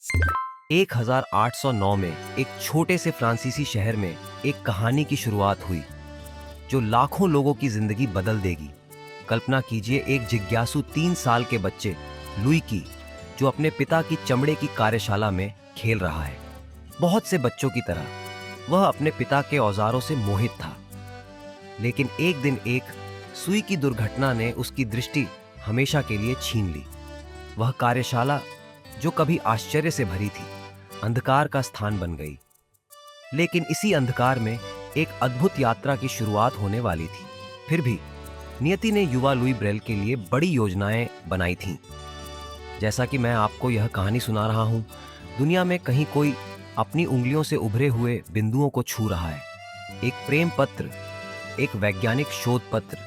1809 में एक छोटे से फ्रांसीसी शहर में एक कहानी की शुरुआत हुई जो लाखों लोगों की जिंदगी बदल देगी। कल्पना कीजिए एक जिज्ञासु 3 साल के बच्चे लुई की, जो अपने पिता की चमड़े की कार्यशाला में खेल रहा है। बहुत से बच्चों की तरह वह अपने पिता के औजारों से मोहित था, लेकिन एक दिन एक सुई की दुर्घटना ने उसकी दृष्टि हमेशा के लिए छीन ली। वह कार्यशाला जो कभी आश्चर्य से भरी थी, अंधकार का स्थान बन गई। लेकिन इसी अंधकार में एक अद्भुत यात्रा की शुरुआत होने वाली थी। फिर भी नियति ने युवा लुई ब्रेल के लिए बड़ी योजनाएं बनाई थीं। जैसा कि मैं आपको यह कहानी सुना रहा हूं, दुनिया में कहीं कोई अपनी उंगलियों से उभरे हुए बिंदुओं को छू रहा है। एक प्रेम पत्र, एक वैज्ञानिक शोध पत्र,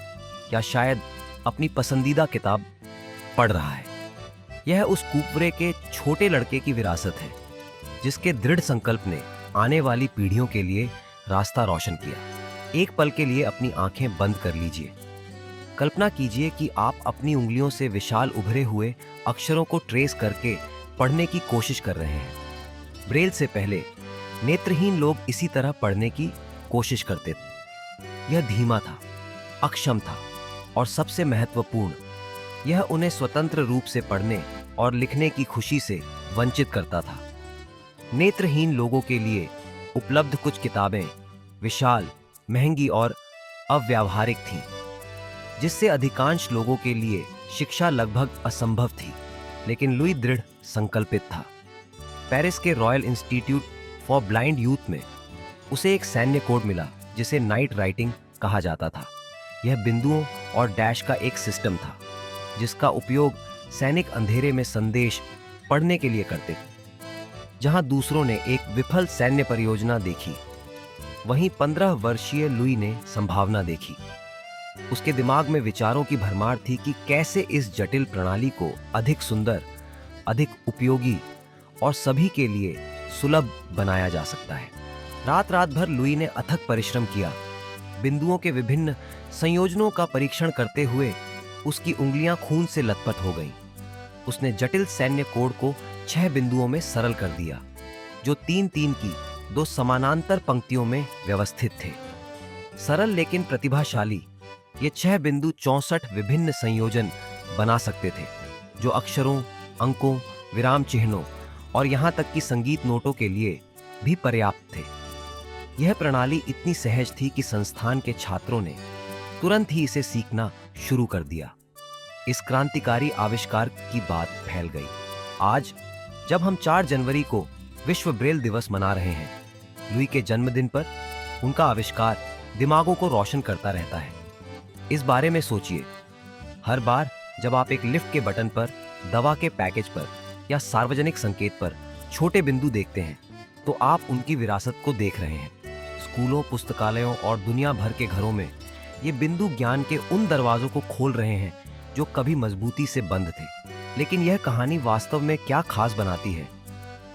या शायद अपनी पसंदीदा किताब पढ़ रहा है। यह उस कुपरे के छोटे लड़के की विरासत है, जिसके दृढ़ संकल्प ने आने वाली पीढ़ियों के लिए रास्ता रोशन किया। एक पल के लिए अपनी आंखें बंद कर लीजिए। कल्पना कीजिए कि आप अपनी उंगलियों से विशाल उभरे हुए अक्षरों को ट्रेस करके पढ़ने की कोशिश कर रहे हैं। ब्रेल से पहले नेत्रहीन लोग इसी तरह पढ़ने की कोशिश करते थे। यह धीमा था, अक्षम था, और सबसे महत्वपूर्ण, यह उन्हें स्वतंत्र रूप से पढ़ने और लिखने की खुशी से वंचित करता था। नेत्रहीन लोगों के लिए उपलब्ध कुछ किताबें विशाल, महंगी और अव्यावहारिक थीं, जिससे अधिकांश लोगों के लिए शिक्षा लगभग असंभव थी। लेकिन लुई दृढ़ संकल्पित था। पेरिस के royal institute for blind youth में उसे एक सैन्य कोड मिला जिसे नाइट राइटिंग कहा जाता था। यह बिंदुओं और डैश का एक सिस्टम था, जिसका उपयोग सैनिक अंधेरे में संदेश पढ़ने के लिए करते थे। जहां दूसरों ने एक विफल सैन्य परियोजना देखी, वहीं 15 वर्षीय लुई ने संभावना देखी। उसके दिमाग में विचारों की भरमार थी कि कैसे इस जटिल प्रणाली को अधिक सुंदर, अधिक उपयोगी और सभी के लिए सुलभ बनाया जा सकता है। रात रात भर लुई ने अथक परिश्रम किया। बिंदुओं के विभिन्न संयोजनों का परीक्षण करते हुए उसकी उंगलियां खून से लथपथ हो गईं। उसने जटिल सैन्य कोड को 6 बिंदुओं में सरल कर दिया, जो 3-3 की 2 समानांतर पंक्तियों में व्यवस्थित थे। सरल लेकिन प्रतिभाशाली, ये 6 बिंदु 64 विभिन्न संयोजन बना सकते थे, जो अक्षरों, अंकों, विराम चिन्हों और यहां तक कि संगीत नोटों के लिए भी पर्याप्त थे। यह प्रणाली इतनी सहज थी कि संस्थान के छात्रों ने तुरंत ही इसे सीखना शुरू कर दिया। इस क्रांतिकारी आविष्कार की बात फैल गई। आज जब हम 4 जनवरी को विश्व ब्रेल दिवस मना रहे हैं, लुई के जन्मदिन पर उनका आविष्कार दिमागों को रोशन करता रहता है। इस बारे में सोचिए, हर बार जब आप एक लिफ्ट के बटन पर, दवा के पैकेज पर या सार्वजनिक संकेत पर छोटे बिंदु देखते हैं, तो आप उनकी विरासत को देख रहे हैं। स्कूलों, पुस्तकालयों और दुनिया भर के घरों में ये बिंदु ज्ञान के उन दरवाजों को खोल रहे हैं जो कभी मजबूती से बंद थे। लेकिन यह कहानी वास्तव में क्या खास बनाती है?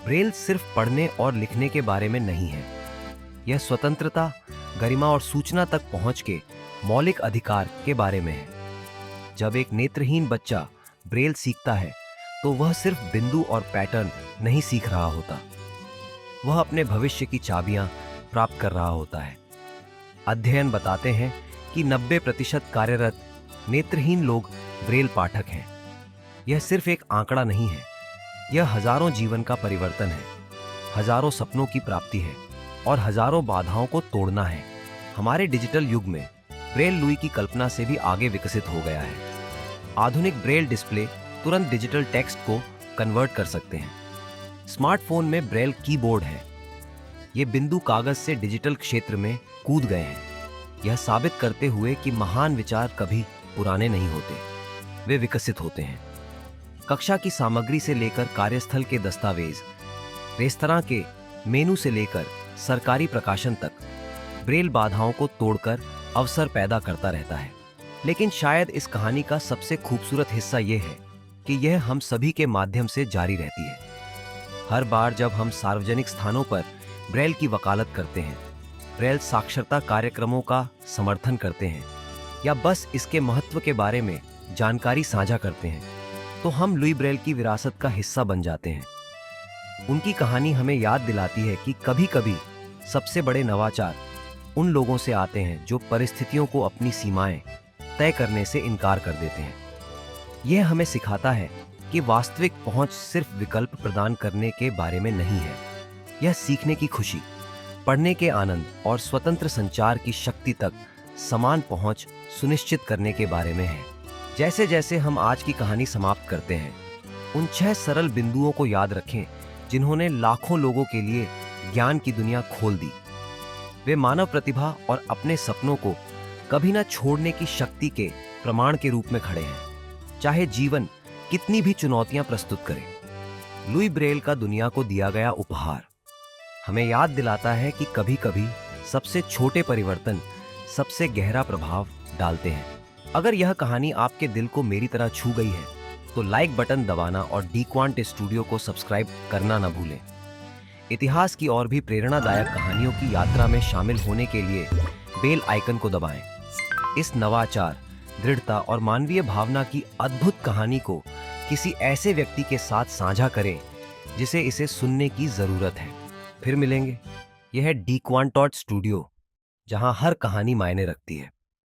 ब्रेल सिर्फ पढ़ने और लिखने के बारे में नहीं है। यह स्वतंत्रता, गरिमा और सूचना तक पहुंच के मौलिक अधिकार के बारे में है। जब एक नेत्रहीन बच्चा ब्रेल सीखता है, तो वह सिर्फ बिंदु और पैटर्न नहीं सीख रहा होता, वह अपने भविष्य की चाबियां प्राप्त कर रहा होता है। अध्ययन बताते हैं कि 90% कार्यरत नेत्रहीन लोग ब्रेल पाठक हैं। यह सिर्फ एक आंकड़ा नहीं है, यह हजारों जीवन का परिवर्तन है, हजारों सपनों की प्राप्ति है और हजारों बाधाओं को तोड़ना है। हमारे डिजिटल युग में ब्रेल लुई की कल्पना से भी आगे विकसित हो गया है। आधुनिक ब्रेल डिस्प्ले तुरंत डिजिटल टेक्स्ट को कन्वर्ट कर सकते हैं। स्मार्टफोन में ब्रेल कीबोर्ड है। ये बिंदु कागज से डिजिटल क्षेत्र में कूद गए हैं, यह साबित करते हुए कि महान विचार कभी पुराने नहीं होते, वे विकसित होते हैं। कक्षा की सामग्री से लेकर कार्यस्थल के दस्तावेज, रेस्तरां के मेनू से लेकर सरकारी प्रकाशन तक, ब्रेल बाधाओं को तोड़कर अवसर पैदा करता रहता है। लेकिन शायद इस कहानी का सबसे खूबसूरत हिस्सा यह है कि यह हम सभी के माध्यम से जारी रहती है। हर बार जब हम सार्वजनिक स्थानों पर ब्रेल की वकालत करते हैं, ब्रेल साक्षरता कार्यक्रमों का समर्थन करते हैं, या बस इसके महत्व के बारे में जानकारी साझा करते हैं, तो हम लुई ब्रेल की विरासत का हिस्सा बन जाते हैं। उनकी कहानी हमें याद दिलाती है कि कभी-कभी सबसे बड़े नवाचार उन लोगों से आते हैं जो परिस्थितियों को अपनी सीमाएं तय करने से इनकार कर देते हैं। यह हमें सिखाता है कि वास्तविक पहुंच सिर्फ विकल्प प्रदान करने के बारे में नहीं है। यह सीखने की खुशी, पढ़ने के आनंद और स्वतंत्र संचार की शक्ति तक समान पहुंच सुनिश्चित करने के बारे में है। जैसे जैसे हम आज की कहानी समाप्त करते हैं, उन 6 सरल बिंदुओं को याद रखें जिन्होंने लाखों लोगों के लिए ज्ञान की दुनिया खोल दी। वे मानव प्रतिभा और अपने सपनों को कभी ना छोड़ने की शक्ति के प्रमाण के रूप में खड़े हैं, चाहे जीवन कितनी भी चुनौतियां प्रस्तुत करे। लुई ब्रेल का दुनिया को दिया गया उपहार हमें याद दिलाता है कि कभी-कभी सबसे छोटे परिवर्तन सबसे गहरा प्रभाव डालते हैं। अगर यह कहानी आपके दिल को मेरी तरह छू गई है तो लाइक बटन दबाना और डी क्वांट स्टूडियो को सब्सक्राइब करना न भूलें। इतिहास की और भी प्रेरणादायक कहानियों की यात्रा में शामिल होने के लिए बेल आइकन को दबाएं। इस नवाचार, दृढ़ता और मानवीय भावना की अद्भुत कहानी को किसी ऐसे व्यक्ति के साथ साझा करें जिसे इसे सुनने की जरूरत है। फिर मिलेंगे। यह है डी क्वांट स्टूडियो, जहां हर कहानी मायने रखती है।